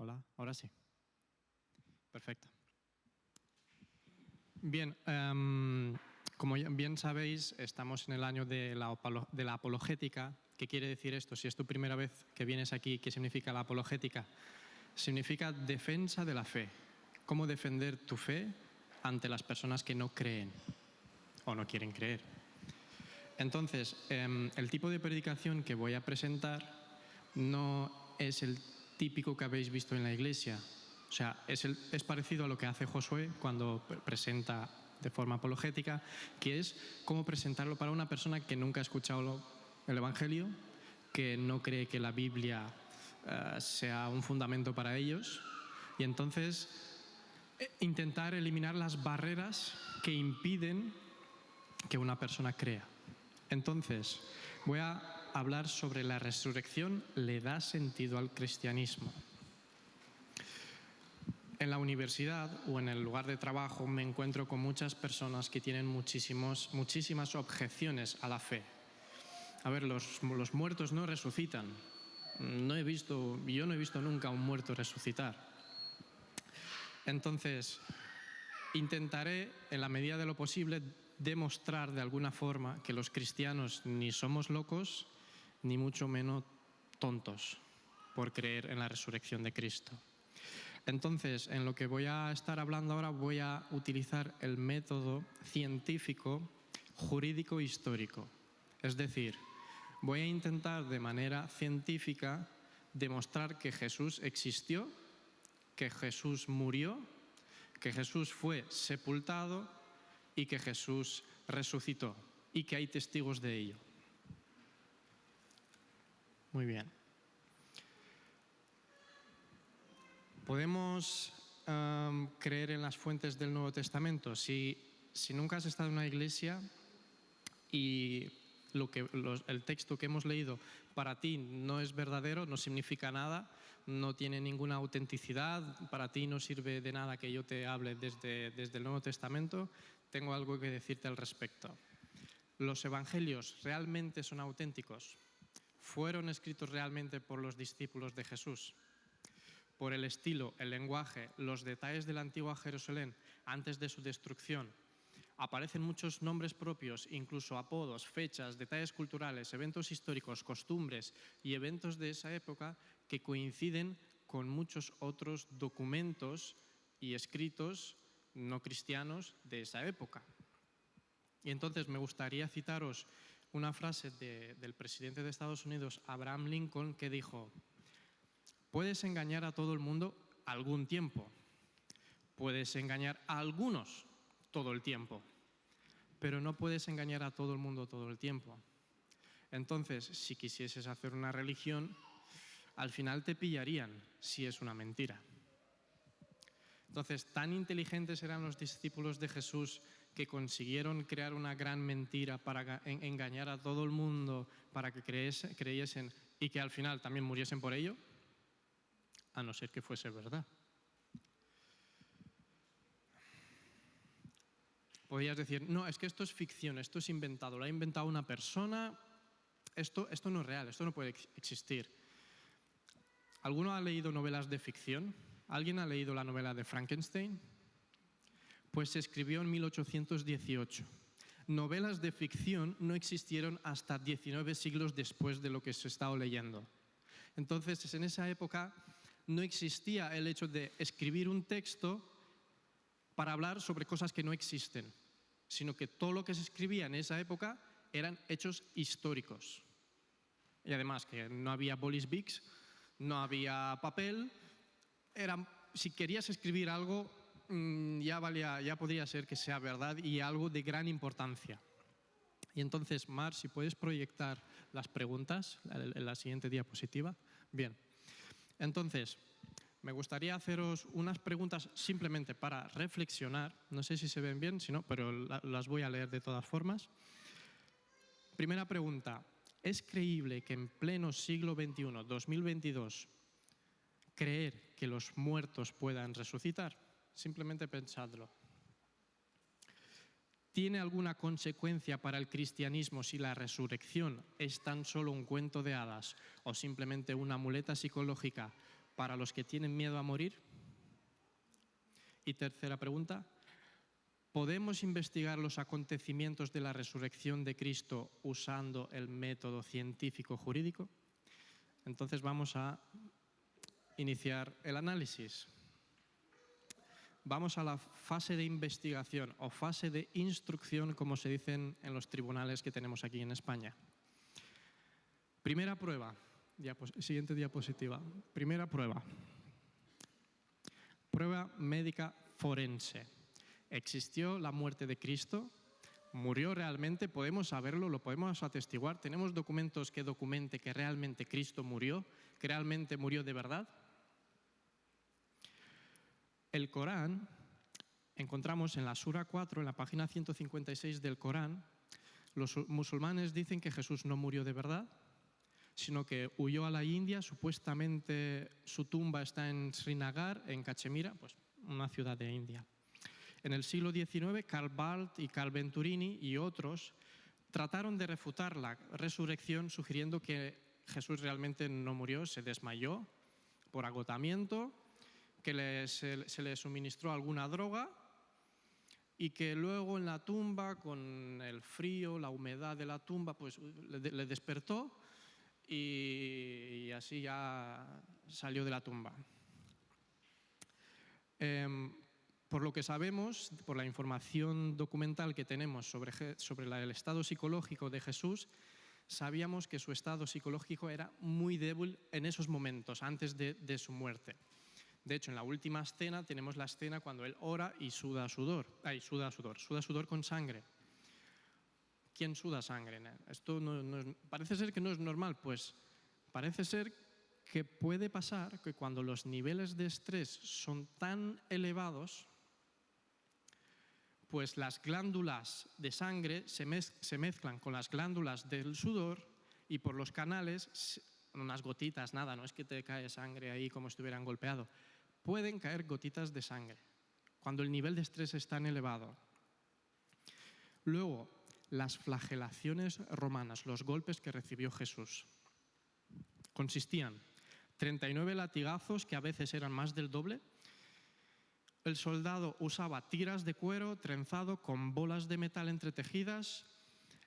Hola, ahora sí. Perfecto. Bien, como bien sabéis, estamos en el año de la apologética. ¿Qué quiere decir esto? Si es tu primera vez que vienes aquí, ¿qué significa la apologética? Significa defensa de la fe. ¿Cómo defender tu fe ante las personas que no creen o no quieren creer? Entonces, el tipo de predicación que voy a presentar no es el típico que habéis visto en la iglesia. O sea, es parecido a lo que hace Josué cuando presenta de forma apologética, que es cómo presentarlo para una persona que nunca ha escuchado el Evangelio, que no cree que la Biblia sea un fundamento para ellos, y entonces intentar eliminar las barreras que impiden que una persona crea. Entonces, voy a hablar sobre la resurrección le da sentido al cristianismo. En la universidad o en el lugar de trabajo me encuentro con muchas personas que tienen muchísimas objeciones a la fe. A ver, los muertos no resucitan. Yo no he visto nunca a un muerto resucitar. Entonces, intentaré, en la medida de lo posible, demostrar de alguna forma que los cristianos ni somos locos, ni mucho menos tontos por creer en la resurrección de Cristo. Entonces, en lo que voy a estar hablando ahora, voy a utilizar el método científico, jurídico histórico. Es decir, voy a intentar de manera científica demostrar que Jesús existió, que Jesús murió, que Jesús fue sepultado y que Jesús resucitó y que hay testigos de ello. Muy bien. ¿Podemos creer en las fuentes del Nuevo Testamento? Si nunca has estado en una iglesia y el texto que hemos leído para ti no es verdadero, no significa nada, no tiene ninguna autenticidad, para ti no sirve de nada que yo te hable desde el Nuevo Testamento, tengo algo que decirte al respecto. ¿Los evangelios realmente son auténticos? ¿Fueron escritos realmente por los discípulos de Jesús? Por el estilo, el lenguaje, los detalles de la antigua Jerusalén antes de su destrucción. Aparecen muchos nombres propios, incluso apodos, fechas, detalles culturales, eventos históricos, costumbres y eventos de esa época que coinciden con muchos otros documentos y escritos no cristianos de esa época. Y entonces me gustaría citaros una frase del presidente de Estados Unidos, Abraham Lincoln, que dijo: puedes engañar a todo el mundo algún tiempo, puedes engañar a algunos todo el tiempo, pero no puedes engañar a todo el mundo todo el tiempo. Entonces, si quisieses hacer una religión, al final te pillarían si es una mentira. Entonces, tan inteligentes eran los discípulos de Jesús que consiguieron crear una gran mentira para engañar a todo el mundo, para que creyesen y que al final también muriesen por ello, a no ser que fuese verdad. Podrías decir, no, es que esto es ficción, esto es inventado, lo ha inventado una persona, esto no es real, esto no puede existir. ¿Alguno ha leído novelas de ficción? ¿Alguien ha leído la novela de Frankenstein? Pues se escribió en 1818. Novelas de ficción no existieron hasta 19 siglos después de lo que se ha estado leyendo. Entonces, en esa época no existía el hecho de escribir un texto para hablar sobre cosas que no existen, sino que todo lo que se escribía en esa época eran hechos históricos. Y además que no había bolis bics, no había papel, si querías escribir algo ya podría ser que sea verdad y algo de gran importancia. Y entonces, Mar, si puedes proyectar las preguntas en la siguiente diapositiva. Bien, entonces, me gustaría haceros unas preguntas simplemente para reflexionar. No sé si se ven bien, si no, pero las voy a leer de todas formas. Primera pregunta. ¿Es creíble que en pleno siglo XXI, 2022, creer que los muertos puedan resucitar? Simplemente pensadlo. ¿Tiene alguna consecuencia para el cristianismo si la resurrección es tan solo un cuento de hadas o simplemente una muleta psicológica para los que tienen miedo a morir? Y tercera pregunta, ¿podemos investigar los acontecimientos de la resurrección de Cristo usando el método científico jurídico? Entonces vamos a iniciar el análisis. Vamos a la fase de investigación o fase de instrucción, como se dicen en los tribunales que tenemos aquí en España. Primera prueba. Siguiente diapositiva. Primera prueba. Prueba médica forense. ¿Existió la muerte de Cristo? ¿Murió realmente? ¿Podemos saberlo? ¿Lo podemos atestiguar? ¿Tenemos documentos que documente que realmente Cristo murió? ¿Que realmente murió de verdad? El Corán, encontramos en la Sura 4, en la página 156 del Corán, los musulmanes dicen que Jesús no murió de verdad, sino que huyó a la India. Supuestamente su tumba está en Srinagar, en Cachemira, pues una ciudad de India. En el siglo XIX, Karl Barth y Carl Venturini y otros trataron de refutar la resurrección, sugiriendo que Jesús realmente no murió, se desmayó por agotamiento, que se le suministró alguna droga y que luego en la tumba, con el frío, la humedad de la tumba, pues le despertó y así ya salió de la tumba. Por lo que sabemos, por la información documental que tenemos sobre el estado psicológico de Jesús, sabíamos que su estado psicológico era muy débil en esos momentos, antes de su muerte. De hecho, en la última escena tenemos la escena cuando él ora y suda sudor con sangre. ¿Quién suda sangre? Esto parece ser que no es normal, pues parece ser que puede pasar que cuando los niveles de estrés son tan elevados, pues las glándulas de sangre se mezclan con las glándulas del sudor y por los canales, unas gotitas, nada, no es que te cae sangre ahí como si estuvieran golpeado, pueden caer gotitas de sangre cuando el nivel de estrés es tan elevado. Luego, las flagelaciones romanas, los golpes que recibió Jesús, consistían 39 latigazos, que a veces eran más del doble. El soldado usaba tiras de cuero trenzado con bolas de metal entretejidas.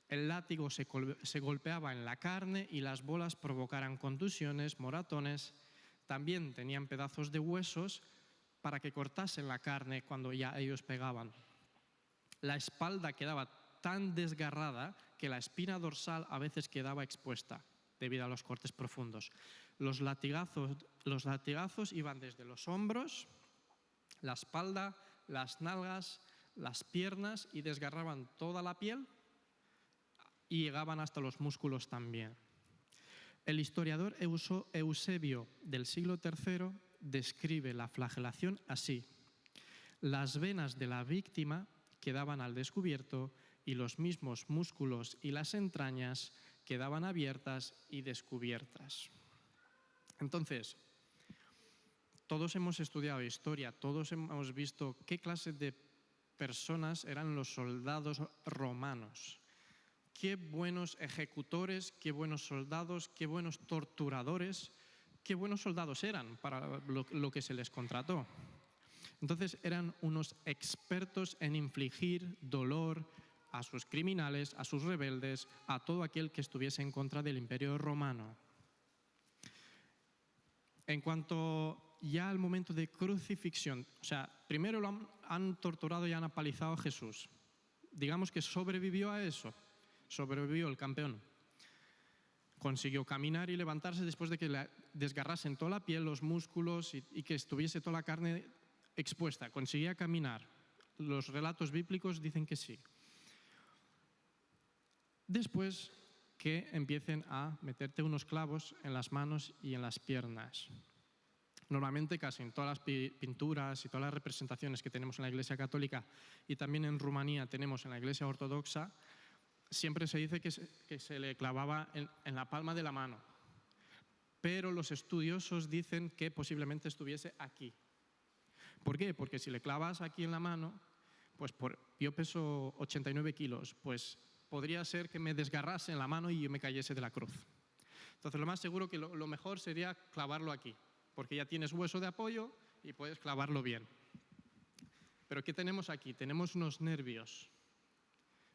El látigo se golpeaba en la carne y las bolas provocaran contusiones, moratones. También tenían pedazos de huesos para que cortasen la carne cuando ya ellos pegaban. La espalda quedaba tan desgarrada que la espina dorsal a veces quedaba expuesta debido a los cortes profundos. Los latigazos iban desde los hombros, la espalda, las nalgas, las piernas y desgarraban toda la piel y llegaban hasta los músculos también. El historiador Eusebio del siglo III describe la flagelación así: las venas de la víctima quedaban al descubierto y los mismos músculos y las entrañas quedaban abiertas y descubiertas. Entonces, todos hemos estudiado historia, todos hemos visto qué clase de personas eran los soldados romanos. Qué buenos ejecutores, qué buenos soldados, qué buenos torturadores, qué buenos soldados eran para lo que se les contrató. Entonces eran unos expertos en infligir dolor a sus criminales, a sus rebeldes, a todo aquel que estuviese en contra del Imperio Romano. En cuanto ya al momento de crucifixión, o sea, primero lo han torturado y han apalizado a Jesús. Digamos que sobrevivió a eso. Sobrevivió el campeón. Consiguió caminar y levantarse después de que le desgarrasen toda la piel, los músculos y que estuviese toda la carne expuesta. Conseguía caminar. Los relatos bíblicos dicen que sí. Después que empiecen a meterte unos clavos en las manos y en las piernas. Normalmente casi en todas las pinturas y todas las representaciones que tenemos en la Iglesia Católica y también en Rumanía tenemos en la Iglesia Ortodoxa, siempre se dice que se le clavaba en la palma de la mano, pero los estudiosos dicen que posiblemente estuviese aquí. ¿Por qué? Porque si le clavas aquí en la mano, pues yo peso 89 kilos, pues podría ser que me desgarrase en la mano y yo me cayese de la cruz. Entonces lo más seguro que lo mejor sería clavarlo aquí. porque ya tienes hueso de apoyo y puedes clavarlo bien. Pero ¿qué tenemos aquí? Tenemos unos nervios.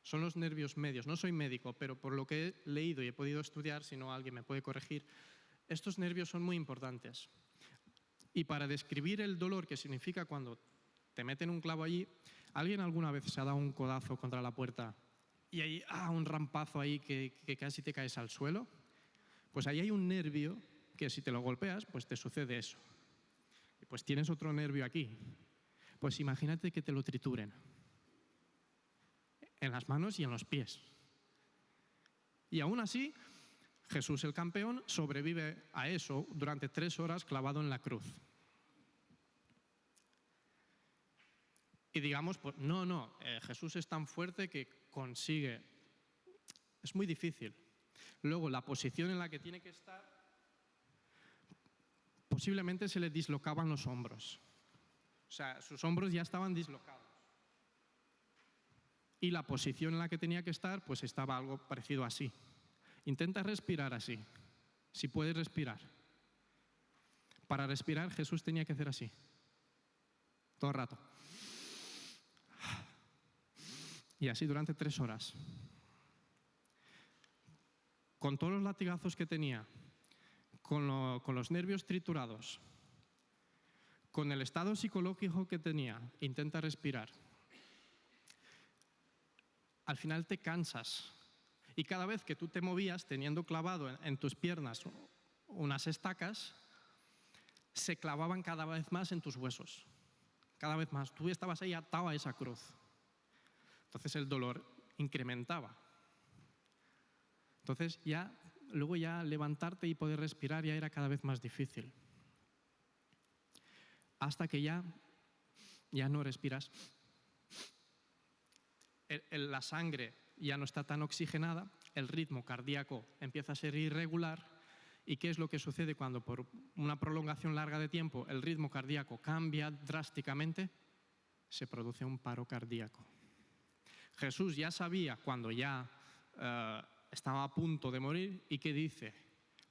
Son los nervios medios. No soy médico, pero por lo que he leído y he podido estudiar, si no alguien me puede corregir, estos nervios son muy importantes. Y para describir el dolor que significa cuando te meten un clavo allí, ¿alguien alguna vez se ha dado un codazo contra la puerta y hay un rampazo ahí que casi te caes al suelo? Pues ahí hay un nervio que si te lo golpeas, pues te sucede eso. Y pues tienes otro nervio aquí. Pues imagínate que te lo trituren en las manos y en los pies. Y aún así, Jesús el campeón sobrevive a eso durante 3 horas clavado en la cruz. Y digamos, pues, no, Jesús es tan fuerte que consigue. Es muy difícil. Luego, la posición en la que tiene que estar, posiblemente se le dislocaban los hombros. O sea, sus hombros ya estaban dislocados. Y la posición en la que tenía que estar, pues estaba algo parecido así. Intenta respirar así, si puedes respirar. Para respirar, Jesús tenía que hacer así, todo el rato. Y así durante 3 horas. Con todos los latigazos que tenía, con los nervios triturados, con el estado psicológico que tenía, intenta respirar. Al final te cansas. Y cada vez que tú te movías, teniendo clavado en tus piernas unas estacas, se clavaban cada vez más en tus huesos. Cada vez más. Tú estabas ahí atado a esa cruz. Entonces el dolor incrementaba. Entonces luego levantarte y poder respirar ya era cada vez más difícil. Hasta que ya no respiras. La sangre ya no está tan oxigenada, el ritmo cardíaco empieza a ser irregular. ¿Y qué es lo que sucede cuando por una prolongación larga de tiempo el ritmo cardíaco cambia drásticamente? Se produce un paro cardíaco. Jesús ya sabía cuando ya estaba a punto de morir y que dice: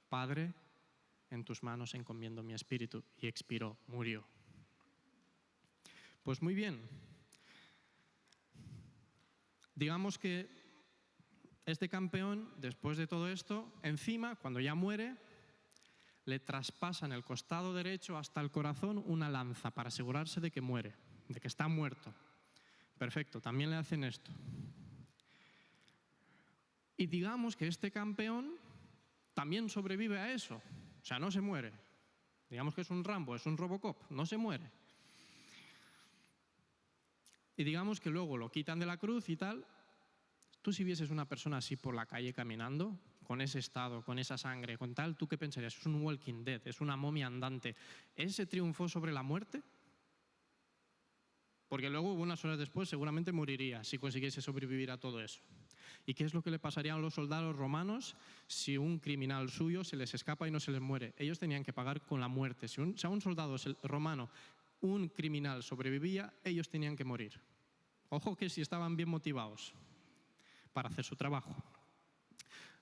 Padre, en tus manos encomiendo mi espíritu. Y expiró, murió. Pues muy bien. Digamos que este campeón, después de todo esto, encima, cuando ya muere, le traspasan el costado derecho hasta el corazón una lanza para asegurarse de que muere, de que está muerto. Perfecto, también le hacen esto. Y digamos que este campeón también sobrevive a eso, o sea, no se muere. Digamos que es un Rambo, es un Robocop, no se muere. Y digamos que luego lo quitan de la cruz y tal. Tú si vieses una persona así por la calle caminando, con ese estado, con esa sangre, con tal, ¿tú qué pensarías? Es un Walking Dead, es una momia andante. ¿Ese triunfó sobre la muerte? Porque luego, unas horas después, seguramente moriría si consiguiese sobrevivir a todo eso. ¿Y qué es lo que le pasaría a los soldados romanos si un criminal suyo se les escapa y no se les muere? Ellos tenían que pagar con la muerte. Si a un soldado romano, un criminal sobrevivía, ellos tenían que morir. Ojo que si estaban bien motivados para hacer su trabajo.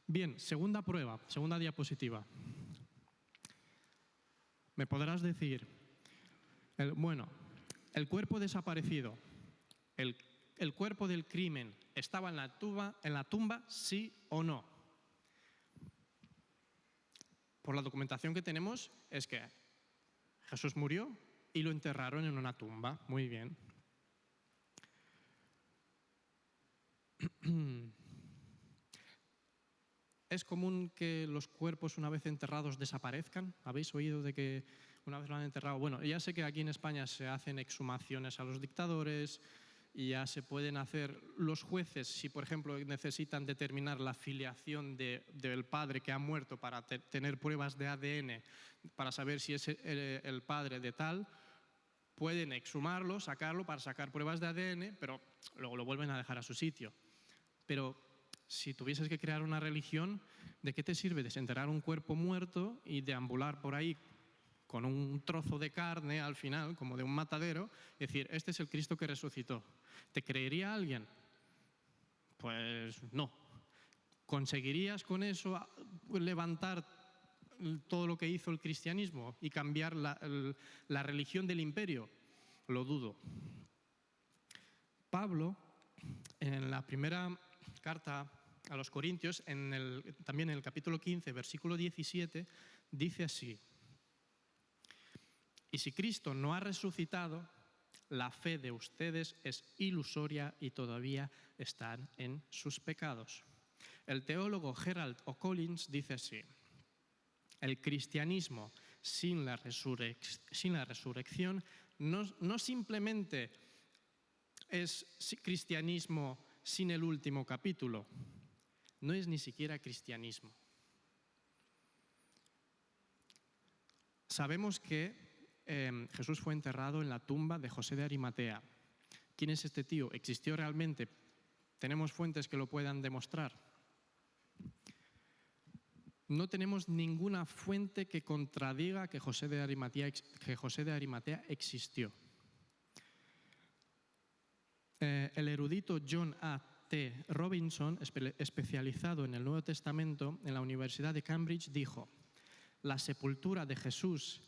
Bien, segunda prueba, segunda diapositiva. Me podrás decir, el cuerpo desaparecido, el cuerpo del crimen, ¿estaba en la tumba, sí o no? Por la documentación que tenemos es que Jesús murió y lo enterraron en una tumba. Muy bien. ¿Es común que los cuerpos una vez enterrados desaparezcan? ¿Habéis oído de que una vez lo han enterrado? Bueno, ya sé que aquí en España se hacen exhumaciones a los dictadores y ya se pueden hacer los jueces, si por ejemplo necesitan determinar la filiación del padre que ha muerto para tener pruebas de ADN, para saber si es el padre de tal, pueden exhumarlo, sacarlo para sacar pruebas de ADN, pero luego lo vuelven a dejar a su sitio. Pero si tuvieses que crear una religión, ¿de qué te sirve desenterrar un cuerpo muerto y deambular por ahí con un trozo de carne al final, como de un matadero, y decir, este es el Cristo que resucitó? ¿Te creería alguien? Pues no. ¿Conseguirías con eso levantar todo lo que hizo el cristianismo y cambiar la religión del imperio? Lo dudo. Pablo, en la primera carta a los Corintios, también en el capítulo 15, versículo 17, dice así: y si Cristo no ha resucitado, la fe de ustedes es ilusoria y todavía están en sus pecados. El teólogo Gerald O'Collins dice así: el cristianismo sin la resurrección no simplemente es cristianismo sin el último capítulo, no es ni siquiera cristianismo. Sabemos que Jesús fue enterrado en la tumba de José de Arimatea. ¿Quién es este tío? ¿Existió realmente? ¿Tenemos fuentes que lo puedan demostrar? No tenemos ninguna fuente que contradiga que José de Arimatea existió. El erudito John A. T. Robinson, especializado en el Nuevo Testamento en la Universidad de Cambridge, dijo: la sepultura de Jesús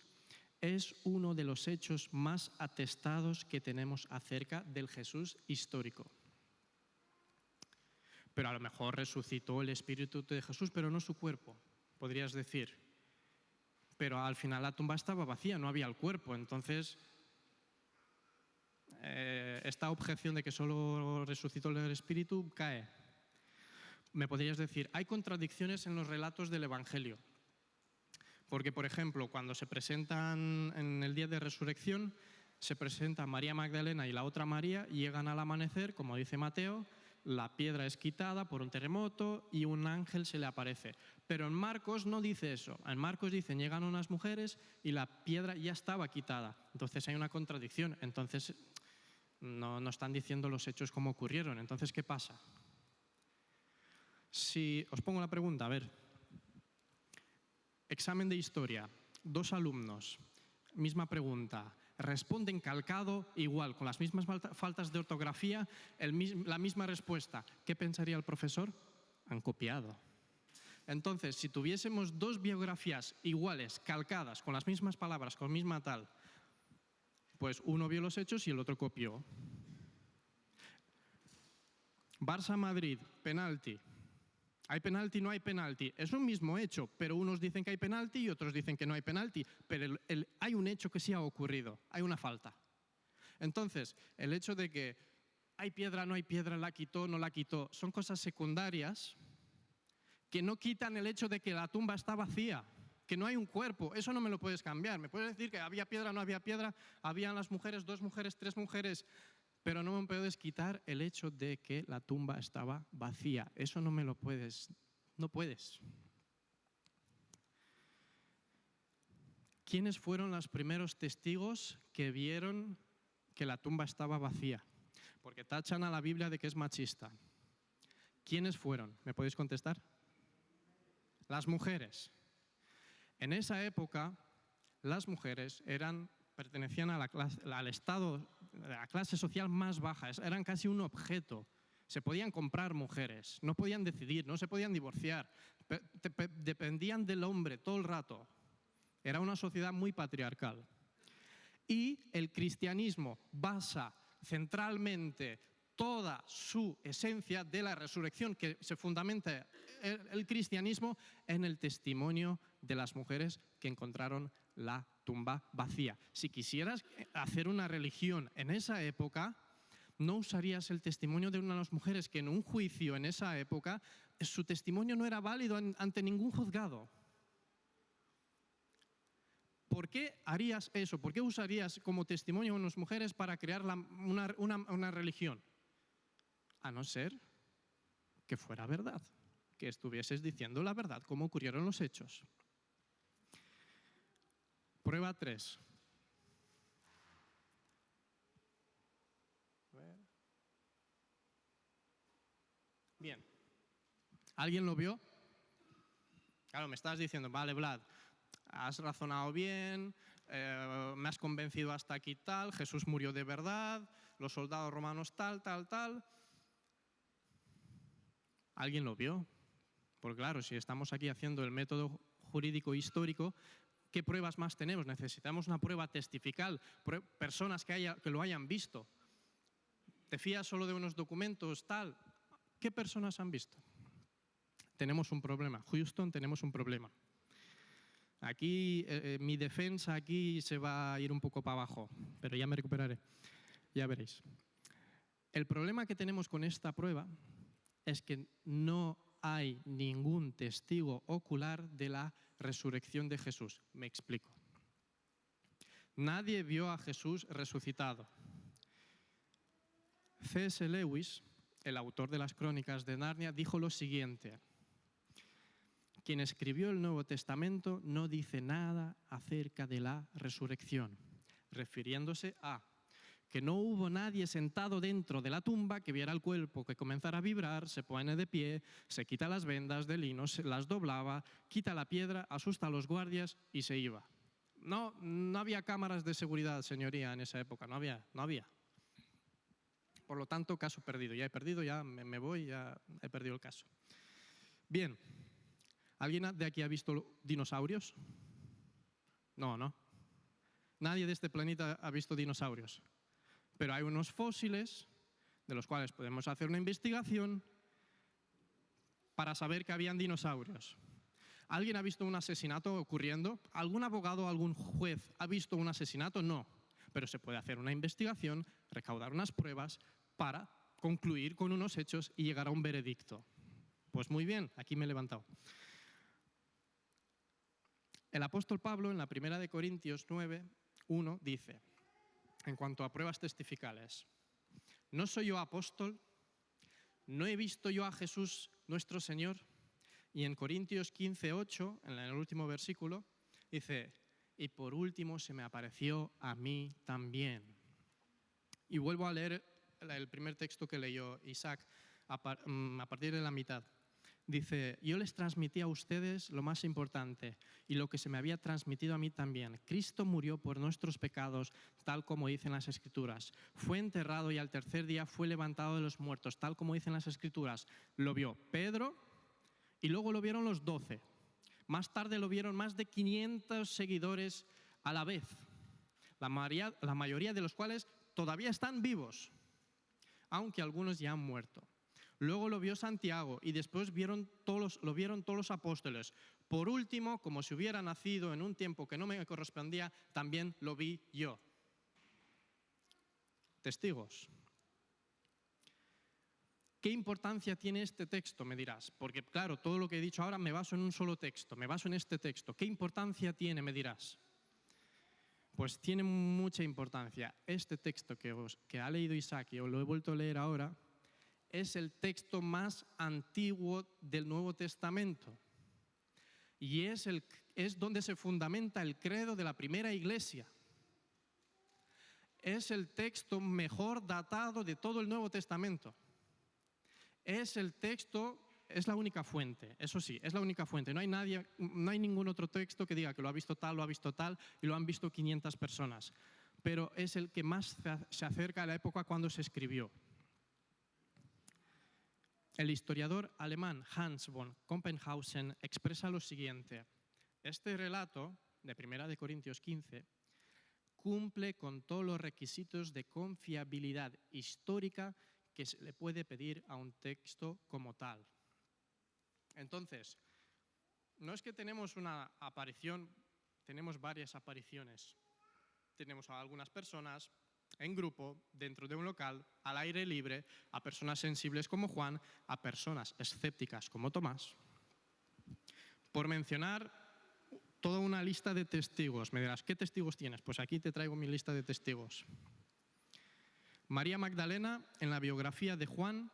es uno de los hechos más atestados que tenemos acerca del Jesús histórico. Pero a lo mejor resucitó el espíritu de Jesús, pero no su cuerpo, podrías decir. Pero al final la tumba estaba vacía, no había el cuerpo. Entonces, esta objeción de que solo resucitó el espíritu cae. Me podrías decir, hay contradicciones en los relatos del Evangelio. Porque, por ejemplo, cuando se presentan en el día de resurrección, se presenta María Magdalena y la otra María, y llegan al amanecer, como dice Mateo, la piedra es quitada por un terremoto y un ángel se le aparece. Pero en Marcos no dice eso. En Marcos dicen, llegan unas mujeres y la piedra ya estaba quitada. Entonces hay una contradicción. Entonces no están diciendo los hechos como ocurrieron. Entonces, ¿qué pasa? Si os pongo la pregunta, a ver. Examen de historia, 2 alumnos, misma pregunta, responden calcado igual, con las mismas faltas de ortografía, la misma respuesta. ¿Qué pensaría el profesor? Han copiado. Entonces, si tuviésemos 2 biografías iguales, calcadas, con las mismas palabras, con misma tal, pues uno vio los hechos y el otro copió. Barça-Madrid, penalti. ¿Hay penalti? No hay penalti. Es un mismo hecho, pero unos dicen que hay penalti y otros dicen que no hay penalti. Pero hay un hecho que sí ha ocurrido, hay una falta. Entonces, el hecho de que hay piedra, no hay piedra, la quitó, no la quitó, son cosas secundarias que no quitan el hecho de que la tumba está vacía, que no hay un cuerpo. Eso no me lo puedes cambiar. Me puedes decir que había piedra, no había piedra, habían las mujeres, 2 mujeres, 3 mujeres, pero no me puedes quitar el hecho de que la tumba estaba vacía. Eso no me lo puedes, no puedes. ¿Quiénes fueron los primeros testigos que vieron que la tumba estaba vacía? Porque tachan a la Biblia de que es machista. ¿Quiénes fueron? ¿Me podéis contestar? Las mujeres. En esa época, las mujeres pertenecían al estado, a la clase social más baja, eran casi un objeto. Se podían comprar mujeres, no podían decidir, no se podían divorciar, dependían del hombre todo el rato. Era una sociedad muy patriarcal. Y el cristianismo basa centralmente toda su esencia de la resurrección, que se fundamenta el cristianismo en el testimonio de las mujeres que encontraron la tumba vacía. Si quisieras hacer una religión en esa época, no usarías el testimonio de una de las mujeres que en un juicio en esa época su testimonio no era válido ante ningún juzgado. ¿Por qué harías eso? ¿Por qué usarías como testimonio a unas mujeres para crear una religión? A no ser que fuera verdad, que estuvieses diciendo la verdad, como ocurrieron los hechos. Prueba 3. Bien. ¿Alguien lo vio? Claro, me estás diciendo, vale, Vlad, has razonado bien, me has convencido hasta aquí tal, Jesús murió de verdad, los soldados romanos tal. ¿Alguien lo vio? Porque claro, si estamos aquí haciendo el método jurídico histórico, ¿qué pruebas más tenemos? Necesitamos una prueba testifical, personas que lo hayan visto. ¿Te fías solo de unos documentos, tal? ¿Qué personas han visto? Tenemos un problema. Houston, tenemos un problema. Aquí, mi defensa aquí se va a ir un poco para abajo, pero ya me recuperaré. Ya veréis. El problema que tenemos con esta prueba es que no hay ningún testigo ocular de la resurrección de Jesús. Me explico. Nadie vio a Jesús resucitado. C.S. Lewis, el autor de las Crónicas de Narnia, dijo lo siguiente: quien escribió el Nuevo Testamento no dice nada acerca de la resurrección, refiriéndose a que no hubo nadie sentado dentro de la tumba que viera el cuerpo que comenzara a vibrar, se pone de pie, se quita las vendas de lino, se las doblaba, quita la piedra, asusta a los guardias y se iba. No había cámaras de seguridad, señoría, en esa época, no había. Por lo tanto, caso perdido. Ya he perdido, ya me voy, ya he perdido el caso. Bien, ¿alguien de aquí ha visto dinosaurios? No. Nadie de este planeta ha visto dinosaurios. Pero hay unos fósiles de los cuales podemos hacer una investigación para saber que habían dinosaurios. ¿Alguien ha visto un asesinato ocurriendo? ¿Algún abogado, algún juez ha visto un asesinato? No. Pero se puede hacer una investigación, recaudar unas pruebas para concluir con unos hechos y llegar a un veredicto. Pues muy bien, aquí me he levantado. El apóstol Pablo, en la primera de Corintios 9:1, dice, en cuanto a pruebas testificales: ¿no soy yo apóstol? ¿No he visto yo a Jesús nuestro Señor? Y en Corintios 15:8, en el último versículo, dice, y por último se me apareció a mí también. Y vuelvo a leer el primer texto que leyó Isaac a partir de la mitad. Dice, yo les transmití a ustedes lo más importante y lo que se me había transmitido a mí también. Cristo murió por nuestros pecados, tal como dicen las Escrituras. Fue enterrado y al tercer día fue levantado de los muertos, tal como dicen las Escrituras. Lo vio Pedro y luego lo vieron los 12. Más tarde lo vieron más de 500 seguidores a la vez, la mayoría de los cuales todavía están vivos, aunque algunos ya han muerto. Luego lo vio Santiago y después lo vieron todos los apóstoles. Por último, como si hubiera nacido en un tiempo que no me correspondía, también lo vi yo. Testigos. ¿Qué importancia tiene este texto? Me dirás. Porque claro, todo lo que he dicho ahora me baso en un solo texto, me baso en este texto. ¿Qué importancia tiene? Me dirás. Pues tiene mucha importancia. Este texto que ha leído Isaac y os lo he vuelto a leer ahora, es el texto más antiguo del Nuevo Testamento y es donde se fundamenta el credo de la primera iglesia. Es el texto mejor datado de todo el Nuevo Testamento. Es la única fuente, eso sí, es la única fuente. No hay ningún otro texto que diga que lo ha visto tal y lo han visto 500 personas. Pero es el que más se acerca a la época cuando se escribió. El historiador alemán Hans von Koppenhausen expresa lo siguiente: este relato de 1 Corintios 15 cumple con todos los requisitos de confiabilidad histórica que se le puede pedir a un texto como tal. Entonces, no es que tenemos una aparición, tenemos varias apariciones. Tenemos a algunas personas en grupo, dentro de un local, al aire libre, a personas sensibles como Juan, a personas escépticas como Tomás. Por mencionar toda una lista de testigos. Me dirás, ¿qué testigos tienes? Pues aquí te traigo mi lista de testigos. María Magdalena, en la biografía de Juan,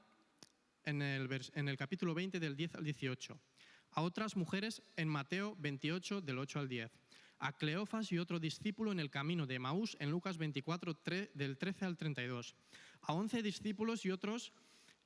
en el capítulo 20, del 10 al 18. A otras mujeres en Mateo 28, del 8 al 10. A Cleofas y otro discípulo en el camino de Emaús en Lucas 24, del 13 al 32. A 11 discípulos y otros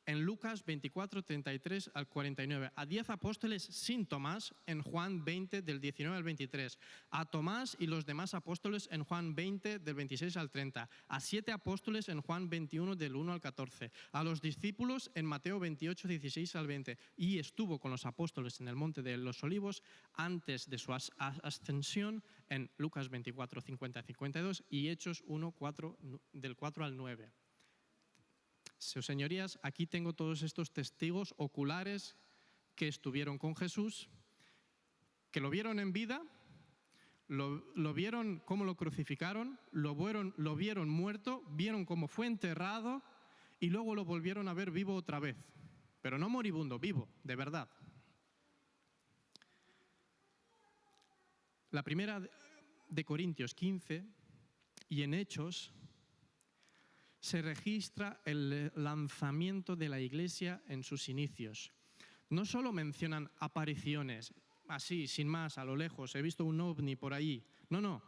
en Lucas 24, 33 al 49, a 10 apóstoles sin Tomás en Juan 20, del 19 al 23, a Tomás y los demás apóstoles en Juan 20, del 26 al 30, a 7 apóstoles en Juan 21, del 1 al 14, a los discípulos en Mateo 28, 16 al 20, y estuvo con los apóstoles en el Monte de los Olivos antes de su ascensión en Lucas 24, 50 a 52 y Hechos 1, 4, del 4 al 9. Señorías, aquí tengo todos estos testigos oculares que estuvieron con Jesús, que lo vieron en vida, lo vieron cómo lo crucificaron, lo vieron muerto, vieron cómo fue enterrado y luego lo volvieron a ver vivo otra vez. Pero no moribundo, vivo, de verdad. La primera de Corintios 15 y en Hechos se registra el lanzamiento de la Iglesia en sus inicios. No solo mencionan apariciones, así, sin más, a lo lejos, he visto un ovni por ahí. No.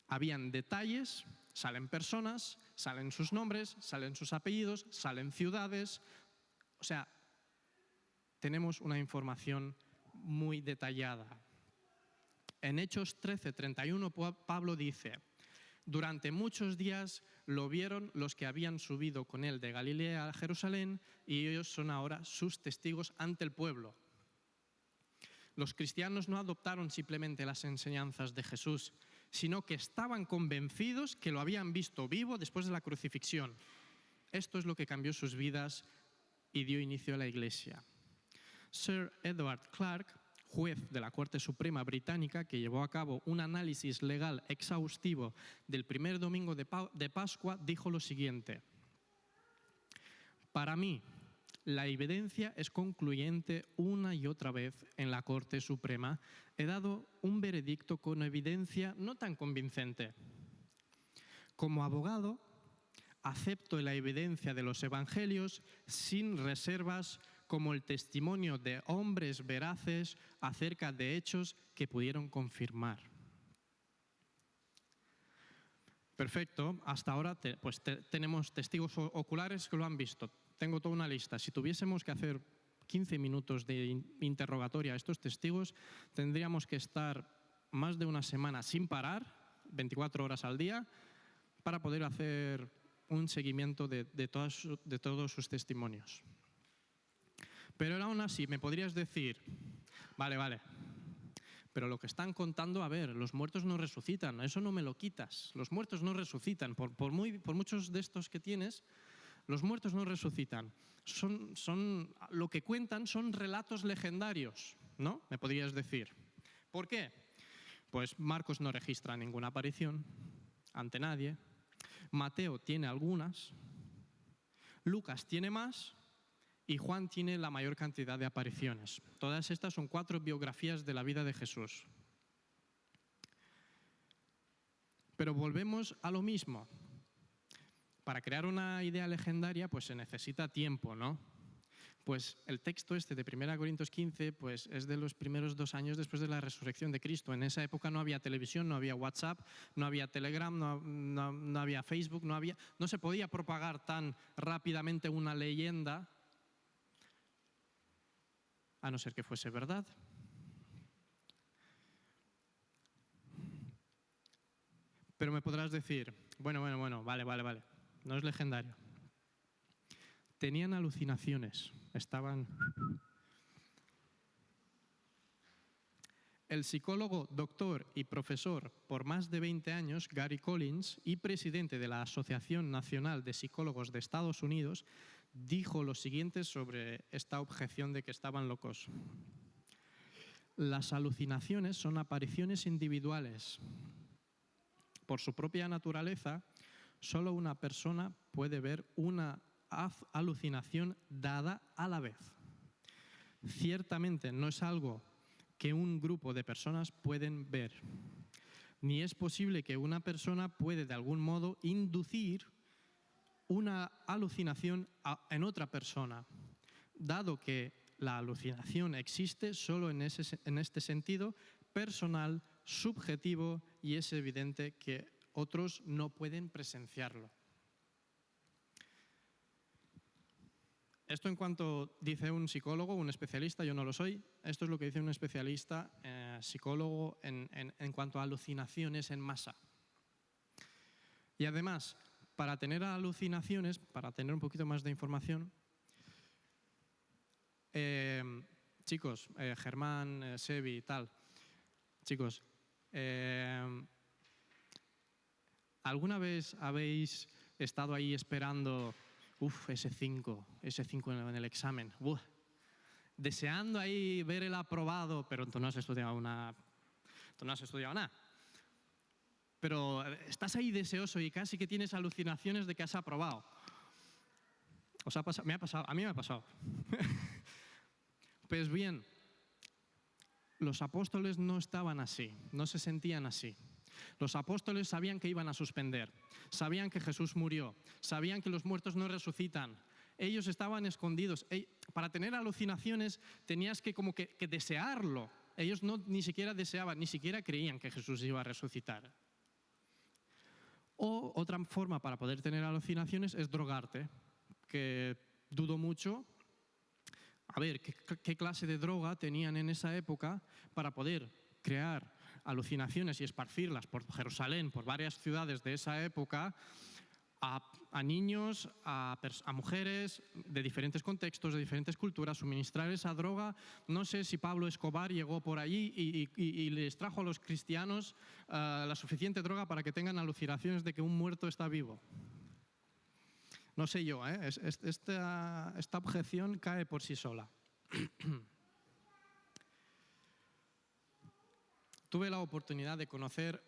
Habían detalles, salen personas, salen sus nombres, salen sus apellidos, salen ciudades. O sea, tenemos una información muy detallada. En Hechos 13, 31, Pablo dice: durante muchos días lo vieron los que habían subido con él de Galilea a Jerusalén y ellos son ahora sus testigos ante el pueblo. Los cristianos no adoptaron simplemente las enseñanzas de Jesús, sino que estaban convencidos que lo habían visto vivo después de la crucifixión. Esto es lo que cambió sus vidas y dio inicio a la Iglesia. Sir Edward Clarke, juez de la Corte Suprema Británica, que llevó a cabo un análisis legal exhaustivo del primer domingo de Pascua, dijo lo siguiente: para mí, la evidencia es concluyente una y otra vez en la Corte Suprema. He dado un veredicto con evidencia no tan convincente. Como abogado, acepto la evidencia de los evangelios sin reservas, como el testimonio de hombres veraces acerca de hechos que pudieron confirmar. Perfecto, hasta ahora tenemos testigos oculares que lo han visto. Tengo toda una lista. Si tuviésemos que hacer 15 minutos de interrogatoria a estos testigos, tendríamos que estar más de una semana sin parar, 24 horas al día, para poder hacer un seguimiento de todos sus testimonios. Pero aún así, me podrías decir, vale, pero lo que están contando, a ver, los muertos no resucitan, eso no me lo quitas, los muertos no resucitan, por muchos de estos que tienes, los muertos no resucitan, lo que cuentan son relatos legendarios, ¿no? Me podrías decir. ¿Por qué? Pues Marcos no registra ninguna aparición ante nadie, Mateo tiene algunas, Lucas tiene más, y Juan tiene la mayor cantidad de apariciones. Todas estas son 4 biografías de la vida de Jesús. Pero volvemos a lo mismo. Para crear una idea legendaria, pues se necesita tiempo, ¿no? Pues el texto este de 1 Corintios 15 pues es de los primeros 2 años después de la resurrección de Cristo. En esa época no había televisión, no había WhatsApp, no había Telegram, no había Facebook, no se podía propagar tan rápidamente una leyenda, a no ser que fuese verdad. Pero me podrás decir, bueno, vale, no es legendario. Tenían alucinaciones, estaban... El psicólogo, doctor y profesor por más de 20 años, Gary Collins, y presidente de la Asociación Nacional de Psicólogos de Estados Unidos, dijo lo siguiente sobre esta objeción de que estaban locos. Las alucinaciones son apariciones individuales. Por su propia naturaleza, solo una persona puede ver una alucinación dada a la vez. Ciertamente no es algo que un grupo de personas pueden ver, ni es posible que una persona puede de algún modo inducir una alucinación en otra persona, dado que la alucinación existe solo en este sentido personal, subjetivo, y es evidente que otros no pueden presenciarlo. Esto en cuanto dice un psicólogo, un especialista, yo no lo soy, esto es lo que dice un especialista psicólogo en cuanto a alucinaciones en masa. Y además, para tener alucinaciones, para tener un poquito más de información, chicos, Germán, Sebi y tal, chicos, ¿alguna vez habéis estado ahí esperando, ese 5 en el examen, deseando ahí ver el aprobado, pero tú no has estudiado nada? Pero estás ahí deseoso y casi que tienes alucinaciones de que has aprobado. ¿Os ha pasado? A mí me ha pasado. Pues bien, los apóstoles no estaban así, no se sentían así. Los apóstoles sabían que iban a suspender, sabían que Jesús murió, sabían que los muertos no resucitan. Ellos estaban escondidos. Para tener alucinaciones tenías que como que desearlo. Ellos ni siquiera deseaban, ni siquiera creían que Jesús iba a resucitar. O otra forma para poder tener alucinaciones es drogarte, que dudo mucho. A ver, ¿qué clase de droga tenían en esa época para poder crear alucinaciones y esparcirlas por Jerusalén, por varias ciudades de esa época, a niños, a mujeres de diferentes contextos, de diferentes culturas, suministrar esa droga? No sé si Pablo Escobar llegó por allí y les trajo a los cristianos la suficiente droga para que tengan alucinaciones de que un muerto está vivo. No sé yo, esta objeción cae por sí sola. Tuve la oportunidad de conocer,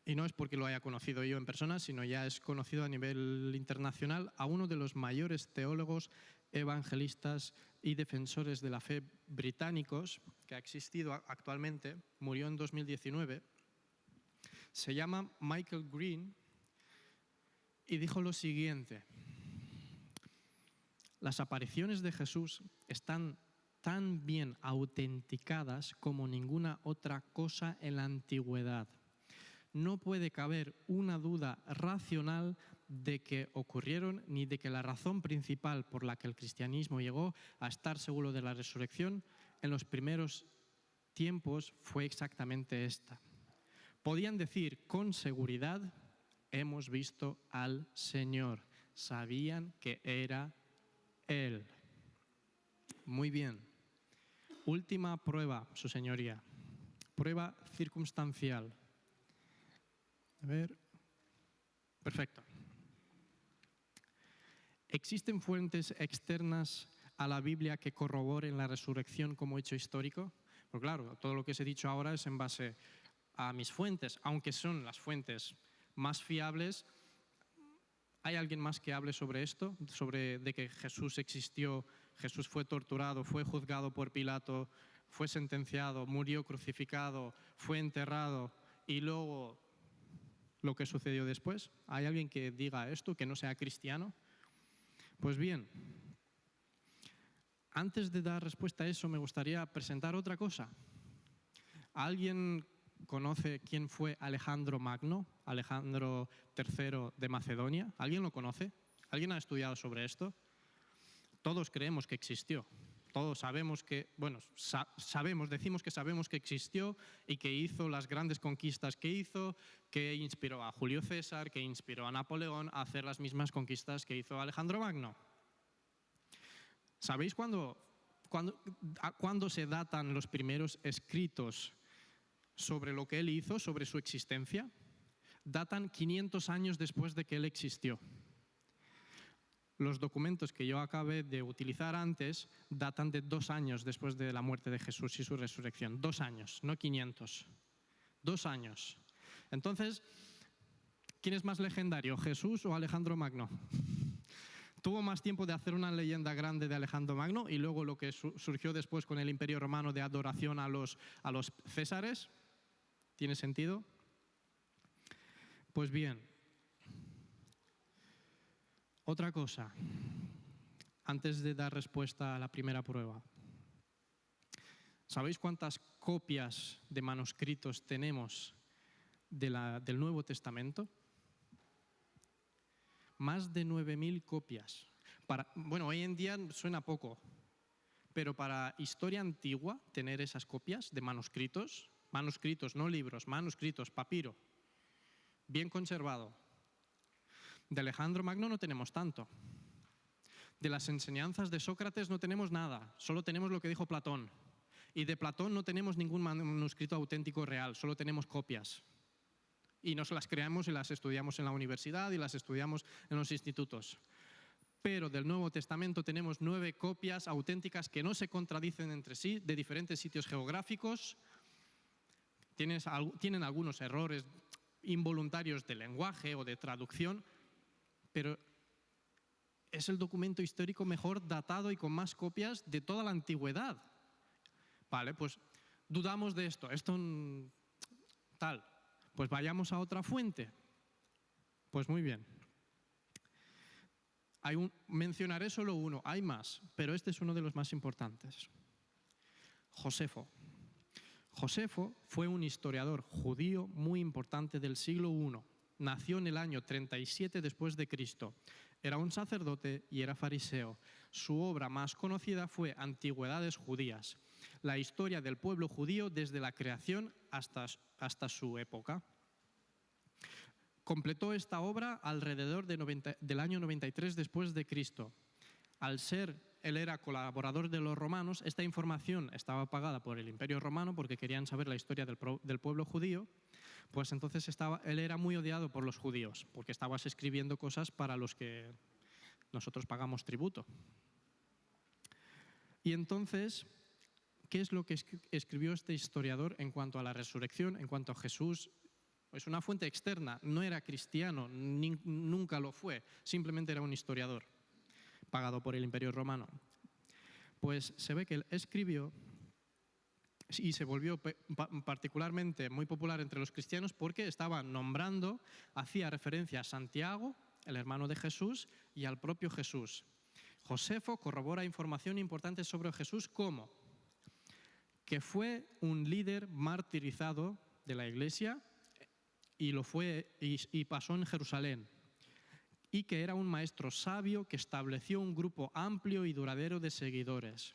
y no es porque lo haya conocido yo en persona, sino ya es conocido a nivel internacional, a uno de los mayores teólogos, evangelistas y defensores de la fe británicos que ha existido actualmente. Murió en 2019. Se llama Michael Green y dijo lo siguiente: las apariciones de Jesús están tan bien autenticadas como ninguna otra cosa en la antigüedad. No puede caber una duda racional de que ocurrieron, ni de que la razón principal por la que el cristianismo llegó a estar seguro de la resurrección en los primeros tiempos fue exactamente esta. Podían decir con seguridad: hemos visto al Señor. Sabían que era Él. Muy bien. Última prueba, su señoría. Prueba circunstancial. A ver. Perfecto. ¿Existen fuentes externas a la Biblia que corroboren la resurrección como hecho histórico? Pues claro, todo lo que os he dicho ahora es en base a mis fuentes, aunque son las fuentes más fiables. ¿Hay alguien más que hable sobre esto? Sobre de que Jesús existió, Jesús fue torturado, fue juzgado por Pilato, fue sentenciado, murió crucificado, fue enterrado y luego lo que sucedió después. ¿Hay alguien que diga esto, que no sea cristiano? Pues bien, antes de dar respuesta a eso me gustaría presentar otra cosa. ¿Alguien conoce quién fue Alejandro Magno, Alejandro III de Macedonia? ¿Alguien lo conoce? ¿Alguien ha estudiado sobre esto? Todos creemos que existió. Todos sabemos que, decimos que sabemos que existió y que hizo las grandes conquistas que hizo, que inspiró a Julio César, que inspiró a Napoleón a hacer las mismas conquistas que hizo Alejandro Magno. ¿Sabéis cuándo se datan los primeros escritos sobre lo que él hizo, sobre su existencia? Datan 500 años después de que él existió. Los documentos que yo acabé de utilizar antes datan de 2 años después de la muerte de Jesús y su resurrección. 2 años, no 500. 2 años. Entonces, ¿quién es más legendario, Jesús o Alejandro Magno? Tuvo más tiempo de hacer una leyenda grande de Alejandro Magno y luego lo que surgió después con el Imperio Romano de adoración a los césares. ¿Tiene sentido? Pues bien, otra cosa, antes de dar respuesta a la primera prueba. ¿Sabéis cuántas copias de manuscritos tenemos del Nuevo Testamento? Más de 9.000 copias. Bueno, hoy en día suena poco, pero para historia antigua, tener esas copias de manuscritos, no libros, manuscritos, papiro, bien conservado. De Alejandro Magno no tenemos tanto. De las enseñanzas de Sócrates no tenemos nada, solo tenemos lo que dijo Platón. Y de Platón no tenemos ningún manuscrito auténtico real, solo tenemos copias. Y nos las creamos y las estudiamos en la universidad y las estudiamos en los institutos. Pero del Nuevo Testamento tenemos 9 copias auténticas que no se contradicen entre sí, de diferentes sitios geográficos. Tienen algunos errores involuntarios de lenguaje o de traducción, pero es el documento histórico mejor datado y con más copias de toda la antigüedad. Vale, pues dudamos de esto, tal, pues vayamos a otra fuente. Pues muy bien. Mencionaré solo uno, hay más, pero este es uno de los más importantes. Josefo. Josefo fue un historiador judío muy importante del siglo I. Nació en el año 37 después de Cristo. Era un sacerdote y era fariseo. Su obra más conocida fue Antigüedades judías, la historia del pueblo judío desde la creación hasta su época. Completó esta obra alrededor del año 93 después de Cristo. Él era colaborador de los romanos, esta información estaba pagada por el Imperio Romano porque querían saber la historia del pueblo judío, pues entonces él era muy odiado por los judíos porque estabas escribiendo cosas para los que nosotros pagamos tributo. Y entonces, ¿qué es lo que escribió este historiador en cuanto a la resurrección, en cuanto a Jesús? Es una fuente externa, no era cristiano, nunca lo fue, simplemente era un historiador pagado por el Imperio Romano. Pues se ve que él escribió y se volvió particularmente muy popular entre los cristianos porque estaba nombrando, hacía referencia a Santiago, el hermano de Jesús, y al propio Jesús. Josefo corrobora información importante sobre Jesús como que fue un líder martirizado de la Iglesia y pasó en Jerusalén, y que era un maestro sabio que estableció un grupo amplio y duradero de seguidores,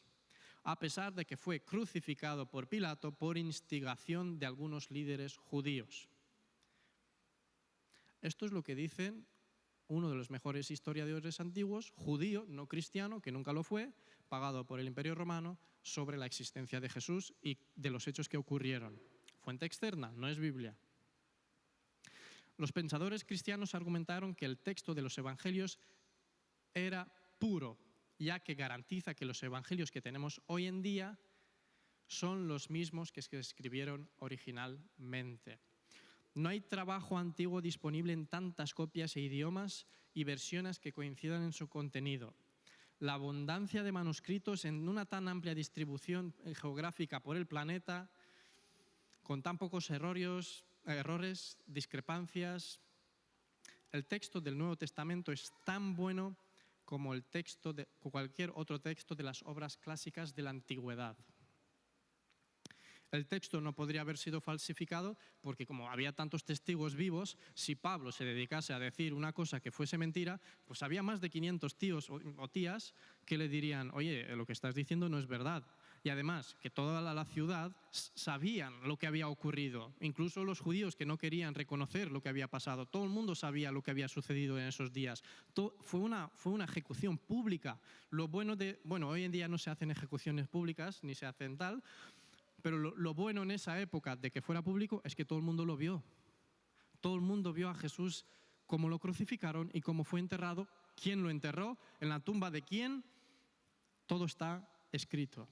a pesar de que fue crucificado por Pilato por instigación de algunos líderes judíos. Esto es lo que dicen uno de los mejores historiadores antiguos, judío, no cristiano, que nunca lo fue, pagado por el Imperio Romano, sobre la existencia de Jesús y de los hechos que ocurrieron. Fuente externa, no es Biblia. Los pensadores cristianos argumentaron que el texto de los evangelios era puro, ya que garantiza que los evangelios que tenemos hoy en día son los mismos que se escribieron originalmente. No hay trabajo antiguo disponible en tantas copias e idiomas y versiones que coincidan en su contenido. La abundancia de manuscritos en una tan amplia distribución geográfica por el planeta, con tan pocos errores, discrepancias. El texto del Nuevo Testamento es tan bueno como el texto de cualquier otro texto de las obras clásicas de la antigüedad. El texto no podría haber sido falsificado porque como había tantos testigos vivos, si Pablo se dedicase a decir una cosa que fuese mentira, pues había más de 500 tíos o tías que le dirían, oye, lo que estás diciendo no es verdad. Y además, que toda la ciudad sabían lo que había ocurrido, incluso los judíos que no querían reconocer lo que había pasado. Todo el mundo sabía lo que había sucedido en esos días. Fue una ejecución pública. Hoy en día no se hacen ejecuciones públicas, ni se hacen tal, pero lo bueno en esa época de que fuera público es que todo el mundo lo vio. Todo el mundo vio a Jesús cómo lo crucificaron y cómo fue enterrado, quién lo enterró, en la tumba de quién, todo está escrito.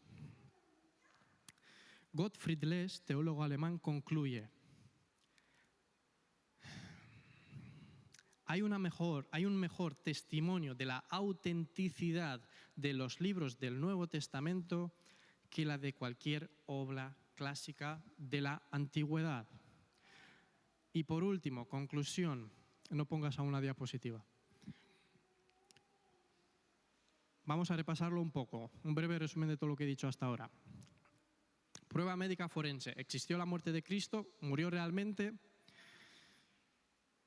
Gottfried Less, teólogo alemán, concluye: hay un mejor testimonio de la autenticidad de los libros del Nuevo Testamento que la de cualquier obra clásica de la antigüedad. Y por último, conclusión, no pongas aún la diapositiva. Vamos a repasarlo un poco, un breve resumen de todo lo que he dicho hasta ahora. Prueba médica forense. ¿Existió la muerte de Cristo? ¿Murió realmente?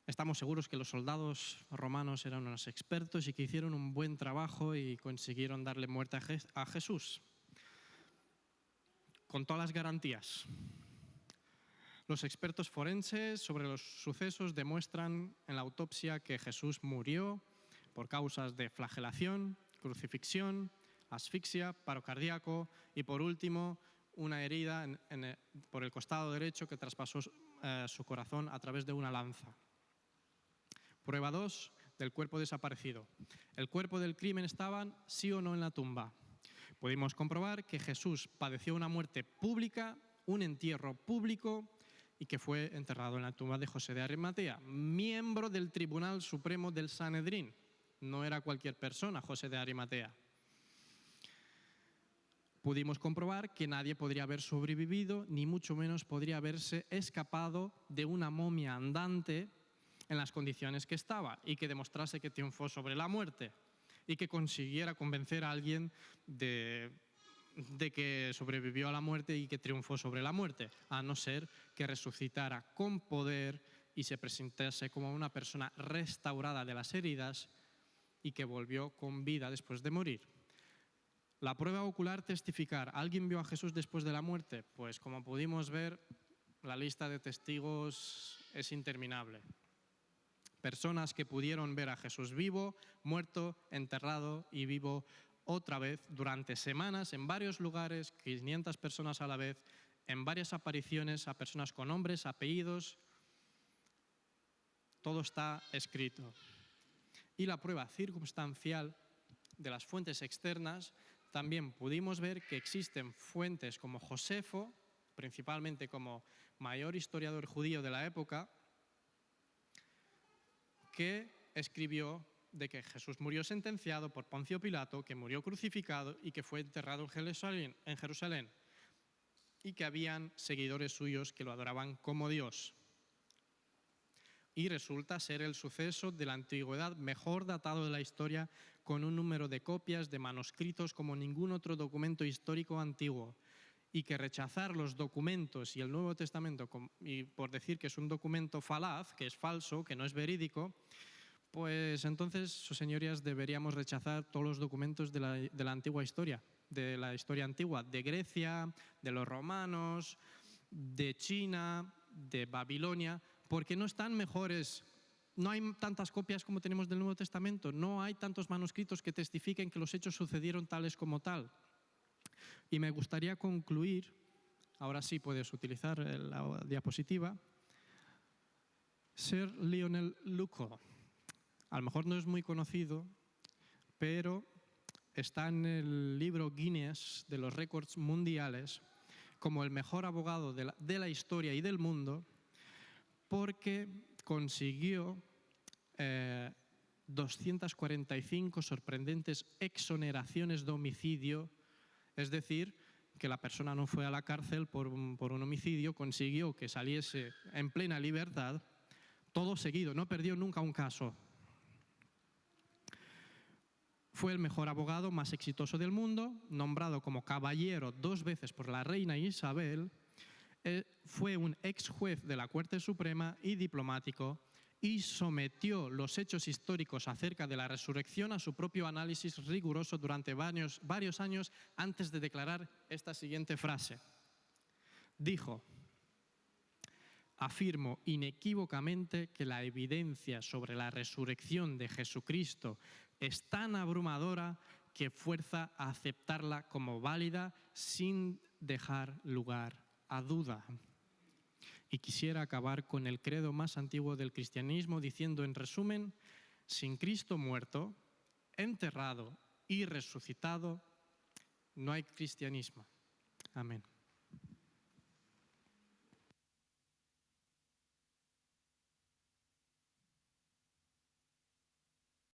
Estamos seguros que los soldados romanos eran unos expertos y que hicieron un buen trabajo y consiguieron darle muerte a Jesús, con todas las garantías. Los expertos forenses sobre los sucesos demuestran en la autopsia que Jesús murió por causas de flagelación, crucifixión, asfixia, paro cardíaco y, por último, una herida por el costado derecho que traspasó su corazón a través de una lanza. Prueba 2 del cuerpo desaparecido. ¿El cuerpo del crimen estaba, sí o no, en la tumba? Pudimos comprobar que Jesús padeció una muerte pública, un entierro público y que fue enterrado en la tumba de José de Arimatea, miembro del Tribunal Supremo del Sanedrín. No era cualquier persona, José de Arimatea. Pudimos comprobar que nadie podría haber sobrevivido, ni mucho menos podría haberse escapado de una momia andante en las condiciones que estaba y que demostrase que triunfó sobre la muerte y que consiguiera convencer a alguien de que sobrevivió a la muerte y que triunfó sobre la muerte, a no ser que resucitara con poder y se presentase como una persona restaurada de las heridas y que volvió con vida después de morir. La prueba ocular testificar. ¿Alguien vio a Jesús después de la muerte? Pues como pudimos ver, la lista de testigos es interminable. Personas que pudieron ver a Jesús vivo, muerto, enterrado y vivo otra vez durante semanas en varios lugares, 500 personas a la vez, en varias apariciones a personas con nombres, apellidos. Todo está escrito. Y la prueba circunstancial de las fuentes externas, también pudimos ver que existen fuentes como Josefo, principalmente como mayor historiador judío de la época, que escribió de que Jesús murió sentenciado por Poncio Pilato, que murió crucificado y que fue enterrado en Jerusalén, y que habían seguidores suyos que lo adoraban como Dios. Y resulta ser el suceso de la antigüedad mejor datado de la historia, con un número de copias de manuscritos como ningún otro documento histórico antiguo, y que rechazar los documentos y el Nuevo Testamento y por decir que es un documento falaz, que es falso, que no es verídico, pues entonces, sus señorías, deberíamos rechazar todos los documentos de la antigua historia, de la historia antigua, de Grecia, de los romanos, de China, de Babilonia, porque no están mejores. No hay tantas copias como tenemos del Nuevo Testamento, no hay tantos manuscritos que testifiquen que los hechos sucedieron tales como tal. Y me gustaría concluir, ahora sí puedes utilizar la diapositiva, Sir Lionel Lucas. A lo mejor no es muy conocido, pero está en el libro Guinness de los récords mundiales como el mejor abogado de la historia y del mundo, porque consiguió 245 sorprendentes exoneraciones de homicidio. Es decir, que la persona no fue a la cárcel por un homicidio, consiguió que saliese en plena libertad, todo seguido, no perdió nunca un caso. Fue el mejor abogado más exitoso del mundo, nombrado como caballero 2 veces por la reina Isabel, fue un ex juez de la Corte Suprema y diplomático, y sometió los hechos históricos acerca de la resurrección a su propio análisis riguroso durante varios años antes de declarar esta siguiente frase. Dijo: afirmo inequívocamente que la evidencia sobre la resurrección de Jesucristo es tan abrumadora que fuerza a aceptarla como válida sin dejar lugar a duda. Y quisiera acabar con el credo más antiguo del cristianismo diciendo, en resumen, sin Cristo muerto, enterrado y resucitado, no hay cristianismo. Amén.